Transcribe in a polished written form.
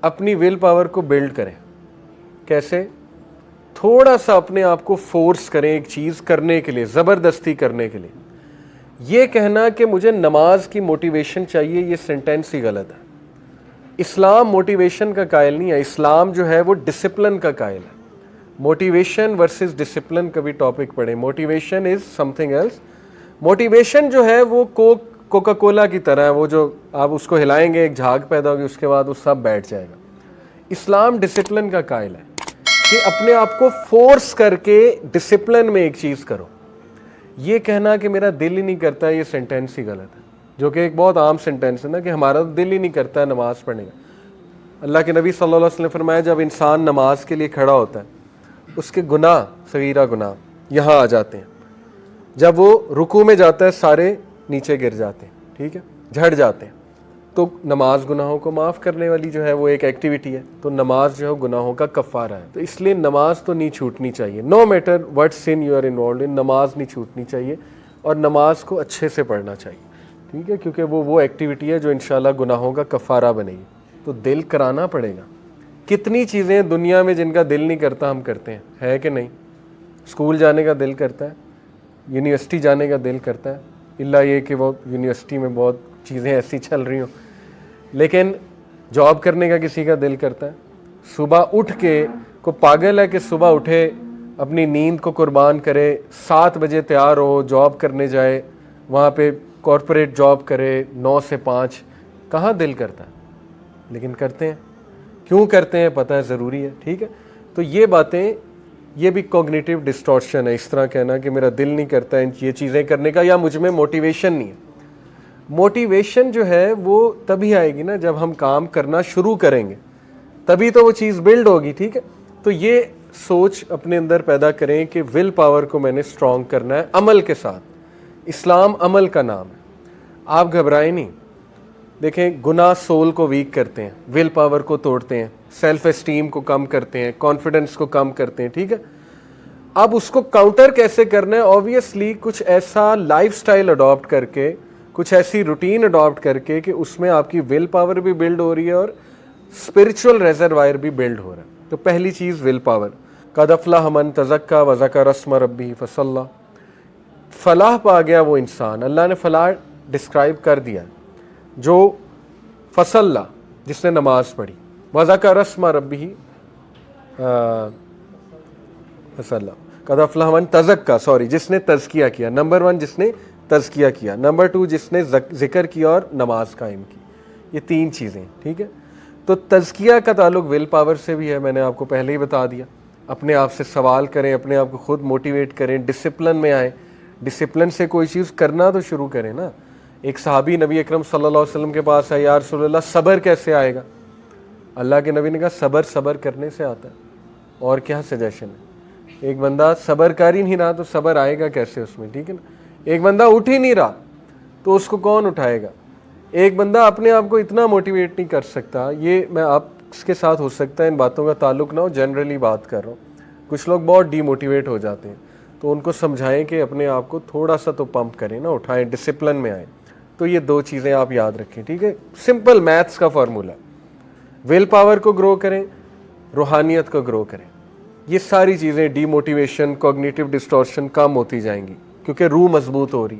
اپنی will power کو blood کریں. کیسے؟ تھوڑا سا اپنے آپ کو فورس کریں ایک چیز کرنے کے لیے, زبردستی کرنے کے لیے. یہ کہنا کہ مجھے نماز کی موٹیویشن چاہیے, یہ سینٹینس ہی غلط ہے. اسلام موٹیویشن کا قائل نہیں ہے, اسلام جو ہے وہ ڈسپلن کا قائل ہے. موٹیویشن ورسز ڈسپلن کا بھی ٹاپک پڑھیں. Motivation is something else. Motivation جو ہے وہ کوکا کولا کی طرح ہے, وہ جو آپ اس کو ہلائیں گے ایک جھاگ پیدا ہوگی, اس کے بعد وہ سب بیٹھ جائے گا. اسلام ڈسپلن کا قائل ہے کہ اپنے آپ کو فورس کر کے ڈسپلن میں ایک چیز کرو. یہ کہنا کہ میرا دل ہی نہیں کرتا, یہ سینٹینس ہی غلط ہے, جو کہ ایک بہت عام سینٹینس ہے نا, کہ ہمارا دل ہی نہیں کرتا ہے نماز پڑھنے کا. اللہ کے نبی صلی اللہ علیہ وسلم نے فرمایا جب انسان نماز کے لیے کھڑا ہوتا ہے اس کے گناہ, صغیرہ گناہ یہاں آ جاتے ہیں. جب وہ رکوع میں جاتا ہے سارے نیچے گر جاتے ہیں, ٹھیک ہے, جھڑ جاتے ہیں. تو نماز گناہوں کو معاف کرنے والی جو ہے وہ ایک ایکٹیویٹی ہے, تو نماز جو ہے گناہوں کا کفارہ ہے. تو اس لیے نماز تو نہیں چھوٹنی چاہیے, no matter what sin you are involved in, نماز نہیں چھوٹنی چاہیے اور نماز کو اچھے سے پڑھنا چاہیے, ٹھیک ہے, کیونکہ وہ ایکٹیویٹی ہے جو انشاءاللہ گناہوں کا کفارہ بنے گی. تو دل کرانا پڑے گا. کتنی چیزیں دنیا میں جن کا دل نہیں کرتا ہم کرتے ہیں, ہے کہ نہیں؟ اسکول جانے کا دل کرتا ہے, یونیورسٹی جانے کا دل کرتا ہے, اللہ یہ کہ وہ یونیورسٹی میں بہت چیزیں ایسی چل رہی ہوں. لیکن جاب کرنے کا کسی کا دل کرتا ہے, صبح اٹھ کے, کو پاگل ہے کہ صبح اٹھے اپنی نیند کو قربان کرے, 7 بجے تیار ہو, جاب کرنے جائے, وہاں پہ کارپوریٹ جاب کرے 9 سے 5, کہاں دل کرتا ہے؟ لیکن کرتے ہیں. کیوں کرتے ہیں پتہ ہے, ضروری ہے, ٹھیک ہے. تو یہ باتیں, یہ بھی کوگنیٹیو ڈسٹورشن ہے, اس طرح کہنا کہ میرا دل نہیں کرتا ہے یہ چیزیں کرنے کا, یا مجھ میں موٹیویشن نہیں ہے. موٹیویشن جو ہے وہ تبھی آئے گی نا جب ہم کام کرنا شروع کریں گے, تبھی تو وہ چیز بلڈ ہوگی, ٹھیک ہے. تو یہ سوچ اپنے اندر پیدا کریں کہ ول پاور کو میں نے اسٹرانگ کرنا ہے عمل کے ساتھ. اسلام عمل کا نام ہے, آپ گھبرائیں نہیں. دیکھیں گناہ سول کو ویک کرتے ہیں, ول پاور کو توڑتے ہیں, سیلف اسٹیم کو کم کرتے ہیں, کانفیڈنس کو کم کرتے ہیں, ٹھیک ہے. اب اس کو کاؤنٹر کیسے کرنا ہے؟ اوبویسلی کچھ ایسا لائف سٹائل اڈاپٹ کر کے, کچھ ایسی روٹین اڈاپٹ کر کے کہ اس میں آپ کی ول پاور بھی بلڈ ہو رہی ہے اور اسپرچول ریزروائر بھی بلڈ ہو رہا ہے. تو پہلی چیز ول پاور. قد افلح من تزکا وذکر اسم ربہ فصلی. فلاح پا گیا وہ انسان, اللہ نے فلاح ڈسکرائب کر دیا, جو فصلی, جس نے نماز پڑھی, وذکر اسم ربہ فصلی. قد افلح من تزکا, سوری, جس نے تزکیہ کیا. نمبر 1 جس نے تزکیہ کیا, نمبر 2 جس نے ذکر کیا اور نماز قائم کی. یہ 3 چیزیں, ٹھیک ہے. تو تزکیہ کا تعلق ول پاور سے بھی ہے, میں نے آپ کو پہلے ہی بتا دیا. اپنے آپ سے سوال کریں, اپنے آپ کو خود موٹیویٹ کریں, ڈسپلن میں آئیں. ڈسپلن سے کوئی چیز کرنا تو شروع کریں نا. ایک صحابی نبی اکرم صلی اللہ علیہ وسلم کے پاس آیا, یا رسول اللہ صبر کیسے آئے گا؟ اللہ کے نبی نے کہا صبر کرنے سے آتا ہے. اور کیا سجیشن ہے؟ ایک بندہ صبر کر ہی نہیں رہا تو صبر آئے گا کیسے اس میں, ٹھیک ہے نا. ایک بندہ اٹھ ہی نہیں رہا تو اس کو کون اٹھائے گا؟ ایک بندہ اپنے آپ کو اتنا موٹیویٹ نہیں کر سکتا. یہ میں آپ کے ساتھ ہو سکتا ہے ان باتوں کا تعلق نہ ہو, جنرلی بات کر رہا ہوں. کچھ لوگ بہت ڈی موٹیویٹ ہو جاتے ہیں, تو ان کو سمجھائیں کہ اپنے آپ کو تھوڑا سا تو پمپ کریں نا, اٹھائیں, ڈسپلن میں آئیں. تو یہ 2 چیزیں آپ یاد رکھیں, ٹھیک ہے. سمپل میتھس کا فارمولا, ول پاور کو گرو کریں, روحانیت کو گرو کریں. یہ ساری چیزیں ڈی موٹیویشن, کوگنیٹیو ڈسٹورشن کم ہوتی جائیں گی, کیونکہ روح مضبوط ہو رہی.